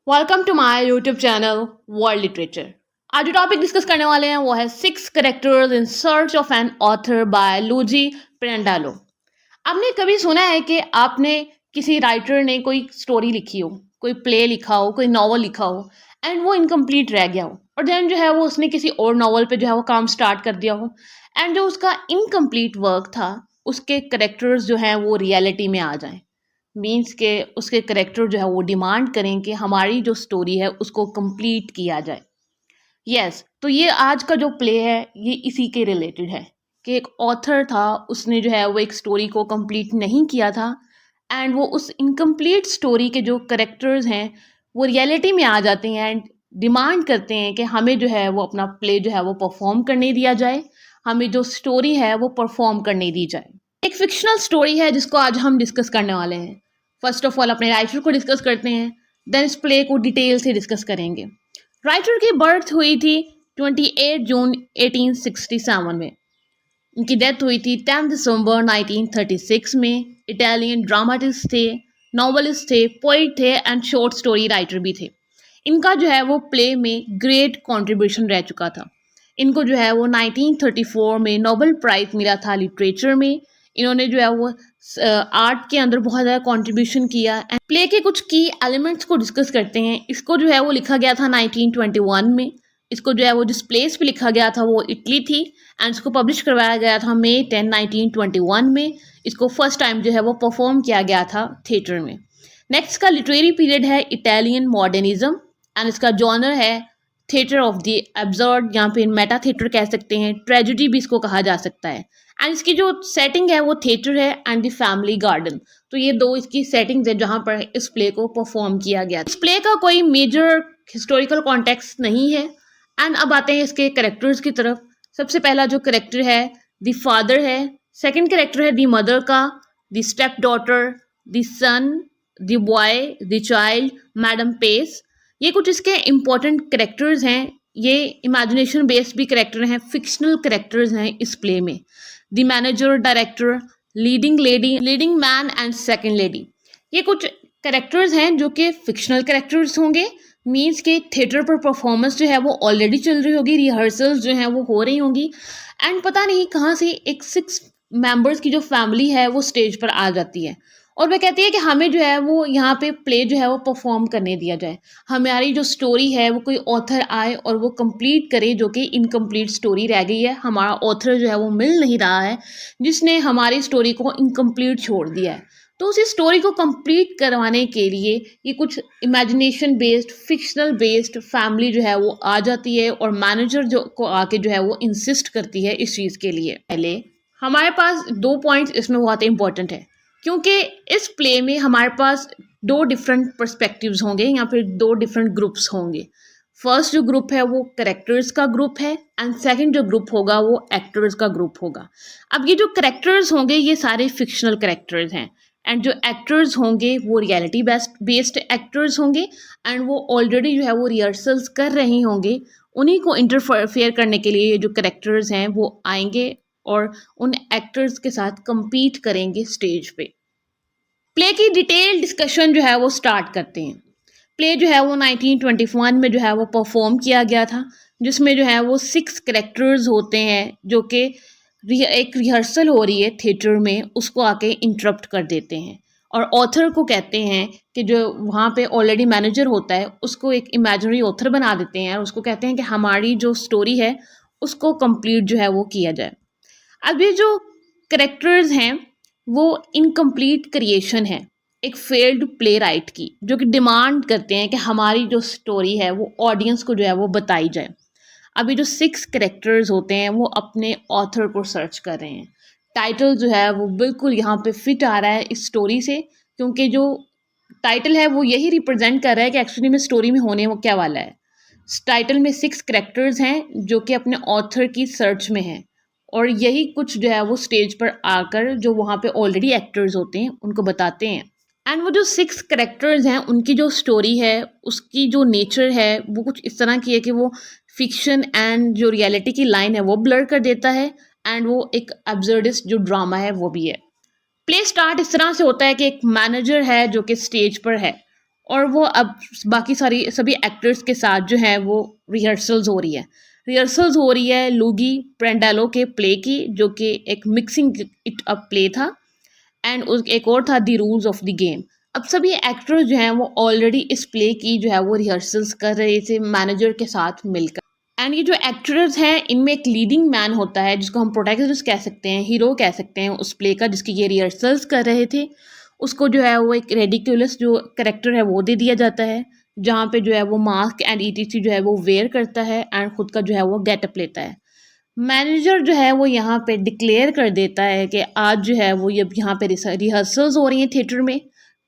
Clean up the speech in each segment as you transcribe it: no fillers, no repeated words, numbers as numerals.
Welcome to my YouTube channel world literature. आज जो topic discuss करने वाले हैं वो है six characters in search of an author by Luigi Pirandello. आपने कभी सुना है कि आपने किसी राइटर ने कोई स्टोरी लिखी हो, कोई प्ले लिखा हो, कोई नॉवल लिखा हो एंड वो इनकम्प्लीट रह गया हो और देन जो है वो उसने किसी और नॉवल पे जो है वो काम स्टार्ट कर दिया हो एंड जो उसका इनकम्प्लीट वर्क था उसके करेक्टर्स जो हैं वो रियलिटी में आ जाएं। मीन्स के उसके करेक्टर जो है वो डिमांड करें कि हमारी जो स्टोरी है उसको कंप्लीट किया जाए। तो ये आज का जो प्ले है ये इसी के रिलेटेड है कि एक ऑथर था, उसने जो है वो एक स्टोरी को कंप्लीट नहीं किया था एंड वो उस इनकम्प्लीट स्टोरी के जो करेक्टर्स हैं वो रियलिटी में आ जाते हैं एंड डिमांड करते हैं कि हमें जो है वो अपना प्ले जो है वो परफॉर्म करने दिया जाए, हमें जो स्टोरी है वो परफॉर्म करने दी जाए। एक फिक्शनल स्टोरी है जिसको आज हम डिस्कस करने वाले हैं। फर्स्ट ऑफ ऑल अपने राइटर को डिस्कस करते हैं, देन इस प्ले को डिटेल से डिस्कस करेंगे। राइटर की बर्थ हुई थी 28 जून 1867 में। उनकी डेथ हुई थी 10 दिसंबर 1936 में। इटालियन ड्रामाटिस्ट थे, नॉवलिस्ट थे, पोइट थे एंड शॉर्ट स्टोरी राइटर भी थे। इनका जो है वो प्ले में ग्रेट कंट्रीब्यूशन रह चुका था। इनको जो है वो 1934 में नोबेल प्राइज मिला था लिटरेचर में। इन्होंने जो है वो आर्ट के अंदर बहुत ज़्यादा कंट्रीब्यूशन किया। एंड प्ले के कुछ की एलिमेंट्स को डिस्कस करते हैं। इसको जो है वो लिखा गया था 1921 में। इसको जो है वो जिस प्लेस पे लिखा गया था वो इटली थी एंड इसको पब्लिश करवाया गया था मई 10 1921 में। इसको फर्स्ट टाइम जो है वो परफॉर्म किया गया था थिएटर में। नेक्स्ट का लिटरेरी पीरियड है इटालियन मॉडर्निज्म एंड इसका जॉनर है थिएटर ऑफ द एब्सर्ड, यहाँ पे मेटा थिएटर कह सकते हैं, ट्रेजेडी भी इसको कहा जा सकता है। एंड इसकी जो सेटिंग है वो थिएटर है एंड द फैमिली गार्डन। तो ये दो इसकी सेटिंग्स है जहाँ पर इस प्ले को परफॉर्म किया गया। इस प्ले का कोई मेजर हिस्टोरिकल कॉन्टेक्स्ट नहीं है। एंड अब आते हैं इसके करेक्टर्स की तरफ। सबसे पहला जो करेक्टर है द फादर है, सेकंड करेक्टर है द मदर का, the step daughter, the son, the boy, the child, madam Pace. ये कुछ इसके इम्पोर्टेंट करेक्टर्स हैं। ये इमेजिनेशन बेस्ड भी करेक्टर हैं, फिक्शनल करेक्टर्स हैं इस प्ले में। The manager, director, leading lady, leading man and second lady. ये कुछ करेक्टर्स हैं जो कि फिक्शनल करेक्टर्स होंगे। मीन्स के थिएटर पर परफॉर्मेंस जो है वो ऑलरेडी चल रही होगी, रिहर्सल्स जो हैं वो हो रही होंगी एंड पता नहीं कहाँ से एक 6 मेंबर्स की जो फैमिली है वो स्टेज पर आ जाती है और वह कहती है कि हमें जो है वो यहाँ पे प्ले जो है वो परफॉर्म करने दिया जाए। हमारी जो स्टोरी है वो कोई ऑथर आए और वो कंप्लीट करे, जो कि इनकम्प्लीट स्टोरी रह गई है। हमारा ऑथर जो है वो मिल नहीं रहा है जिसने हमारी स्टोरी को इनकम्प्लीट छोड़ दिया है। तो उसी स्टोरी को कंप्लीट करवाने के लिए ये कुछ imagination based, fictional based family जो है वो आ जाती है और मैनेजर जो को आके जो है वो इंसिस्ट करती है इस चीज़ के लिए। पहले हमारे पास 2 पॉइंट्स इसमें बहुत इंपॉर्टेंट है क्योंकि इस प्ले में हमारे पास 2 डिफरेंट पर्सपेक्टिव्स होंगे या फिर 2 डिफरेंट ग्रुप्स होंगे। फर्स्ट जो ग्रुप है वो करेक्टर्स का ग्रुप है एंड सेकंड जो ग्रुप होगा वो एक्टर्स का ग्रुप होगा। अब ये जो करेक्टर्स होंगे ये सारे फिक्शनल करेक्टर्स हैं एंड जो एक्टर्स होंगे वो रियलिटी बेस्ड एक्टर्स होंगे एंड वो ऑलरेडी जो है वो रिहर्सल्स कर रहे होंगे। उन्हीं को इंटरफेयर करने के लिए ये जो करेक्टर्स हैं वो आएंगे और उन एक्टर्स के साथ compete करेंगे स्टेज पे। प्ले की डिटेल डिस्कशन जो है वो स्टार्ट करते हैं। प्ले जो है वो 1921 में जो है वो परफॉर्म किया गया था, जिसमें जो है वो 6 करेक्टर्स होते हैं जो कि एक रिहर्सल हो रही है थिएटर में, उसको आके इंटरप्ट कर देते हैं और ऑथर को कहते हैं कि जो वहाँ पे ऑलरेडी मैनेजर होता है उसको एक इमेजिनरी ऑथर बना देते हैं और उसको कहते हैं कि हमारी जो स्टोरी है उसको कंप्लीट जो है वो किया जाए। अब ये जो करेक्टर्स हैं वो इनकम्प्लीट क्रिएशन है एक फेल्ड प्ले राइट की, जो कि डिमांड करते हैं कि हमारी जो स्टोरी है वो ऑडियंस को जो है वो बताई जाए। अभी जो 6 करेक्टर्स होते हैं वो अपने ऑथर को सर्च कर रहे हैं। टाइटल जो है वो बिल्कुल यहाँ पे फिट आ रहा है इस स्टोरी से, क्योंकि जो टाइटल है वो यही रिप्रेजेंट कर रहा है कि एक्चुअली में स्टोरी में होने वो क्या वाला है। टाइटल में 6 करेक्टर्स हैं जो कि अपने ऑथर की सर्च में हैं और यही कुछ जो है वो स्टेज पर आकर जो वहाँ पे ऑलरेडी एक्टर्स होते हैं उनको बताते हैं। एंड वो जो 6 करेक्टर्स हैं उनकी जो स्टोरी है उसकी जो नेचर है वो कुछ इस तरह की है कि वो फिक्शन एंड जो रियलिटी की लाइन है वो ब्लर कर देता है एंड वो एक एब्सर्डिस्ट जो ड्रामा है वो भी है। प्ले स्टार्ट इस तरह से होता है कि एक मैनेजर है जो कि स्टेज पर है और वो अब बाकी सारी सभी एक्टर्स के साथ जो है वो रिहर्सल्स हो रही है। रिहर्सल्स हो रही है लूगी प्रेंडालो के प्ले की, जो कि एक मिक्सिंग इट अप प्ले था, एंड उस एक और था the rules of the game. अब सभी एक्टर्स जो हैं वो ऑलरेडी इस प्ले की जो है वो रिहर्सल्स कर रहे थे मैनेजर के साथ मिलकर। एंड ये जो एक्टर्स हैं इनमें एक लीडिंग मैन होता है जिसको हम प्रोटैगनिस्ट कह सकते हैं, हीरो कह सकते हैं उस प्ले का, जिसकी ये रिहर्सल्स कर रहे थे। उसको जो है वो एक रेडिकुलस जो करेक्टर है वो दे दिया जाता है, जहाँ पे जो है वो मास्क एंड ईटीसी जो है वो वेयर करता है एंड खुद का जो है वो गेटअप लेता है। मैनेजर जो है वो यहाँ पे डिक्लेयर कर देता है कि आज जो है वो ये यहाँ पे रिहर्सल्स हो रही हैं थिएटर में,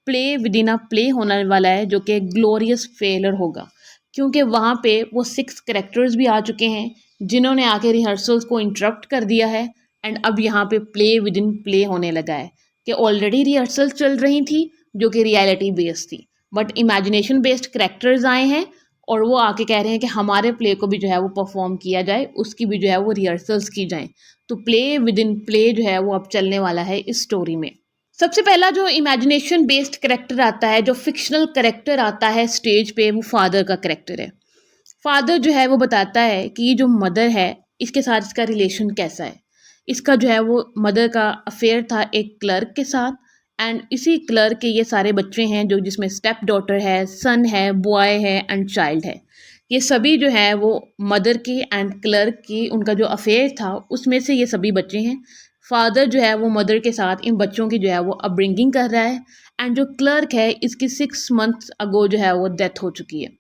play with in a play होने वाला है जो कि ग्लोरियस फेलर होगा, क्योंकि वहाँ पे वो 6 करेक्टर्स भी आ चुके हैं जिन्होंने आके रिहर्सल्स को इंटरप्ट कर दिया है। एंड अब यहाँ पे प्ले विद इन प्ले होने लगा है कि ऑलरेडी रिहर्सल्स चल रही थी जो कि रियलिटी बेस्ड थी, बट इमेजिनेशन बेस्ड करेक्टर्स आए हैं और वो आके कह रहे हैं कि हमारे प्ले को भी जो है वो परफॉर्म किया जाए, उसकी भी जो है वो रिहर्सल्स की जाएं। तो प्ले विद इन प्ले जो है वो अब चलने वाला है इस स्टोरी में। सबसे पहला जो इमेजिनेशन बेस्ड करेक्टर आता है, जो फिक्शनल करेक्टर आता है स्टेज पे, वो फादर का करेक्टर है। फादर जो है वो बताता है कि ये जो मदर है इसके साथ इसका रिलेशन कैसा है। इसका जो है वो मदर का अफेयर था एक क्लर्क के साथ, एंड इसी क्लर्क के ये सारे बच्चे हैं जो जिसमें स्टेप डॉटर है, सन है, बॉय है एंड चाइल्ड है। ये सभी जो है वो मदर की एंड क्लर्क की उनका जो अफेयर था उसमें से ये सभी बच्चे हैं। फादर जो है वो मदर के साथ इन बच्चों की जो है वो अपब्रिंगिंग कर रहा है, एंड जो क्लर्क है इसकी 6 मंथ्स अगो जो है वो डेथ हो चुकी है।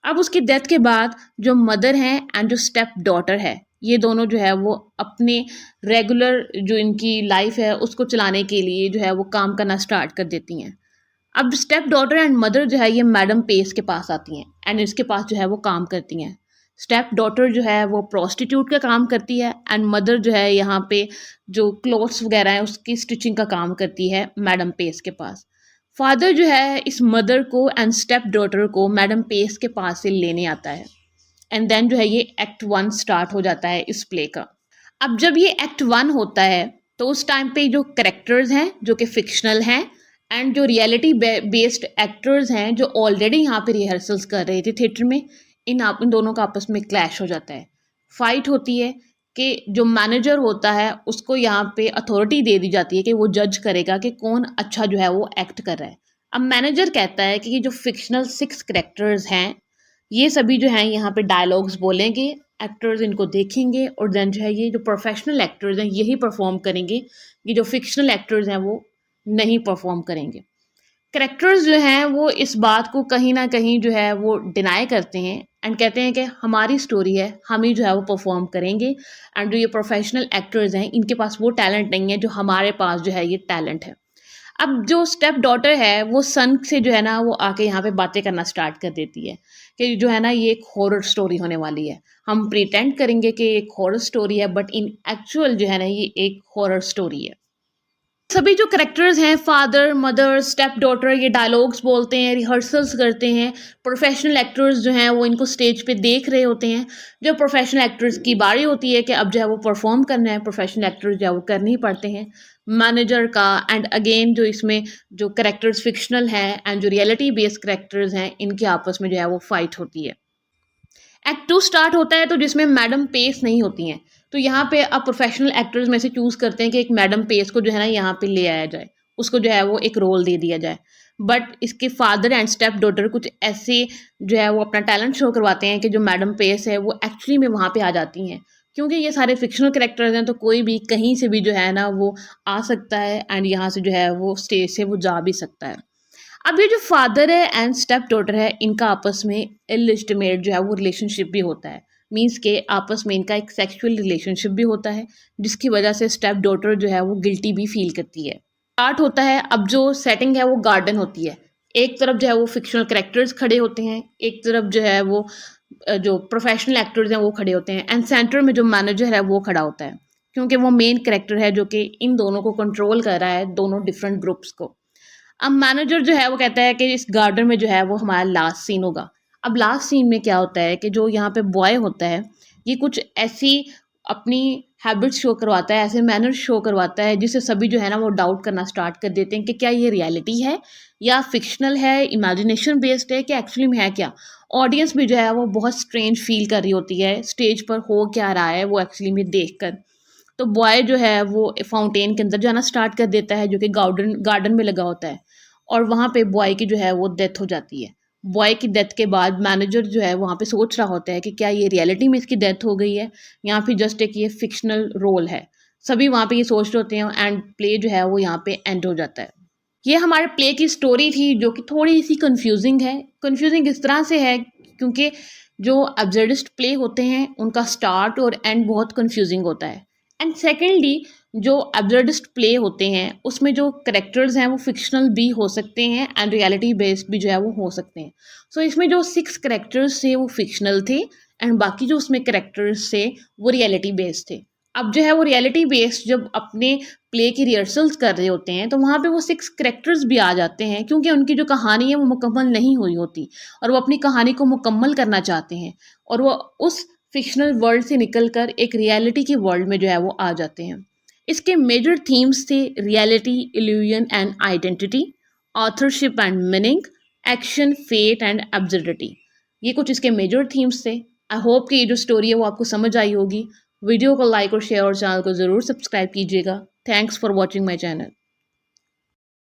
अब उसकी डेथ के बाद जो मदर हैं एंड जो स्टेप डॉटर है, ये दोनों जो है वो अपने रेगुलर जो इनकी लाइफ है उसको चलाने के लिए जो है वो काम करना स्टार्ट कर देती हैं। अब स्टेप डॉटर एंड मदर जो है ये मैडम पेस के पास आती हैं एंड इसके पास जो है वो काम करती हैं। स्टेप डॉटर जो है वो प्रोस्टिट्यूट का काम करती है एंड मदर जो है यहाँ पे जो क्लोथ्स वगैरह हैं उसकी स्टिचिंग का काम करती है मैडम पेस के पास। फादर जो है इस मदर को एंड स्टेप डॉटर को मैडम पेस के पास से लेने आता है, एंड देन जो है ये एक्ट 1 स्टार्ट हो जाता है इस प्ले का। अब जब ये एक्ट 1 होता है तो उस टाइम पे जो करेक्टर्स हैं जो कि फिक्शनल हैं एंड जो रियलिटी बेस्ड एक्टर्स हैं जो ऑलरेडी यहाँ पे रिहर्सल्स कर रहे थे थिएटर में, इन दोनों का आपस में क्लैश हो जाता है, फाइट होती है कि जो मैनेजर होता है उसको यहाँ पे अथॉरिटी दे दी जाती है कि वो जज करेगा कि कौन अच्छा जो है वो एक्ट कर रहा है। अब मैनेजर कहता है कि ये जो फिक्शनल 6 करेक्टर्स हैं ये सभी जो हैं यहाँ पे डायलॉग्स बोलेंगे, एक्टर्स इनको देखेंगे और देन जो है ये जो प्रोफेशनल एक्टर्स हैं यही परफॉर्म करेंगे, ये जो फिक्शनल एक्टर्स हैं वो नहीं परफॉर्म करेंगे। करेक्टर्स जो हैं वो इस बात को कहीं ना कहीं जो है वो डिनाई करते हैं एंड कहते हैं कि हमारी स्टोरी है, हम ही जो है वो परफॉर्म करेंगे, एंड जो ये प्रोफेशनल एक्टर्स हैं इनके पास वो टैलेंट नहीं है जो हमारे पास जो है ये टैलेंट है। अब जो स्टेप डॉटर है वो सन से जो है ना वो आके यहाँ पे बातें करना स्टार्ट कर देती है कि जो है ना ये एक हॉरर स्टोरी होने वाली है, हम प्रिटेंड करेंगे कि एक हॉरर स्टोरी है बट इन एक्चुअल जो है ना ये एक हॉरर स्टोरी है। सभी जो करेक्टर्स हैं फादर मदर स्टेप डॉटर ये डायलॉग्स बोलते हैं, रिहर्सल्स करते हैं। प्रोफेशनल एक्टर्स जो हैं वो इनको स्टेज पे देख रहे होते हैं। जो प्रोफेशनल एक्टर्स की बारी होती है कि अब जो है वो परफॉर्म करना है, प्रोफेशनल एक्टर्स जो है वो करने ही पड़ते हैं। मैनेजर का एंड अगेन जो इसमें जो करेक्टर्स फिक्शनल हैं एंड जो रियलिटी बेस्ड करेक्टर्स हैं इनके आपस में जो है वो फाइट होती है। एक्ट 2 स्टार्ट होता है तो जिसमें मैडम पेस नहीं होती हैं, तो यहाँ पे अब प्रोफेशनल एक्टर्स में से चूज़ करते हैं कि एक मैडम पेस को जो है ना यहाँ पे ले आया जाए, उसको जो है वो एक रोल दे दिया जाए। बट इसके फादर एंड स्टेप डॉटर कुछ ऐसे जो है वो अपना टैलेंट शो करवाते हैं कि जो मैडम पेस है वो एक्चुअली में वहाँ पे आ जाती हैं, क्योंकि ये सारे फिक्शनल करेक्टर्स हैं तो कोई भी कहीं से भी जो है ना वो आ सकता है एंड यहाँ से जो है वो स्टेज से वो जा भी सकता है। अब ये जो फादर है एंड स्टेप डॉटर है इनका आपस में इलिजिटिमेट जो है वो रिलेशनशिप भी होता है, मीन्स के आपस में इनका एक सेक्सुअल रिलेशनशिप भी होता है जिसकी वजह से स्टेप डॉटर जो है वो गिल्टी भी फील करती है। स्टार्ट होता है, अब जो सेटिंग है वो गार्डन होती है, एक तरफ जो है वो फिक्शनल करेक्टर्स खड़े होते हैं, एक तरफ जो है वो जो प्रोफेशनल एक्टर्स हैं वो खड़े होते हैं, एंड सेंटर में जो मैनेजर है वो खड़ा होता है क्योंकि वो मेन करेक्टर है जो कि इन दोनों को कंट्रोल कर रहा है, दोनों डिफरेंट ग्रुप्स को। अब मैनेजर जो है वो कहता है कि इस गार्डन में जो है वो हमारा लास्ट सीन होगा। अब लास्ट सीन में क्या होता है कि जो यहाँ पे बॉय होता है ये कुछ ऐसी अपनी हैबिट्स शो करवाता है, ऐसे मैनर्स शो करवाता है जिससे सभी जो है ना वो डाउट करना स्टार्ट कर देते हैं कि क्या ये रियलिटी है या फिक्शनल है, इमेजिनेशन बेस्ड है, कि एक्चुअली में है क्या। ऑडियंस भी जो है वो बहुत स्ट्रेंज फील कर रही होती है स्टेज पर हो क्या रहा है वो एक्चुअली में देख कर। तो बॉय जो है वो फाउंटेन के अंदर जाना स्टार्ट कर देता है जो कि गार्डन गार्डन में लगा होता है, और वहाँ पे बॉय की जो है वो डेथ हो जाती है। बॉय की डेथ के बाद मैनेजर जो है वहाँ पे सोच रहा होता है कि क्या ये रियलिटी में इसकी डेथ हो गई है या फिर जस्ट एक ये फिक्शनल रोल है। सभी वहाँ पे ये सोच रहे होते हैं एंड प्ले जो है वो यहाँ पे एंड हो जाता है। ये हमारे प्ले की स्टोरी थी जो कि थोड़ी सी कंफ्यूजिंग है। कंफ्यूजिंग इस तरह से है क्योंकि जो अब्सर्डिस्ट प्ले होते हैं उनका स्टार्ट और एंड बहुत कंफ्यूजिंग होता है। एंड सेकेंडली जो अब्सर्डिस्ट प्ले होते हैं उसमें जो करेक्टर्स हैं वो फिक्शनल भी हो सकते हैं एंड रियलिटी बेस्ड भी जो है वो हो सकते हैं। सो इसमें जो 6 करेक्टर्स थे वो फिक्शनल थे एंड बाकी जो उसमें करेक्टर्स थे वो रियलिटी बेस्ड थे। अब जो है वो रियलिटी बेस्ड जब अपने प्ले की रिहर्सल्स कर रहे होते हैं तो वहाँ पे वो 6 करेक्टर्स भी आ जाते हैं क्योंकि उनकी जो कहानी है वो मुकम्मल नहीं हुई होती और वो अपनी कहानी को मुकम्मल करना चाहते हैं, और वो उस फिक्शनल वर्ल्ड से निकलकर एक रियलिटी की वर्ल्ड में जो है वो आ जाते हैं। इसके मेजर थीम्स थे reality, illusion and identity, authorship and meaning, action, fate and absurdity. ये कुछ इसके मेजर थीम्स थे। आई होप कि ये जो स्टोरी है वो आपको समझ आई होगी। वीडियो को लाइक और शेयर और चैनल को ज़रूर सब्सक्राइब कीजिएगा। Thanks for watching my channel.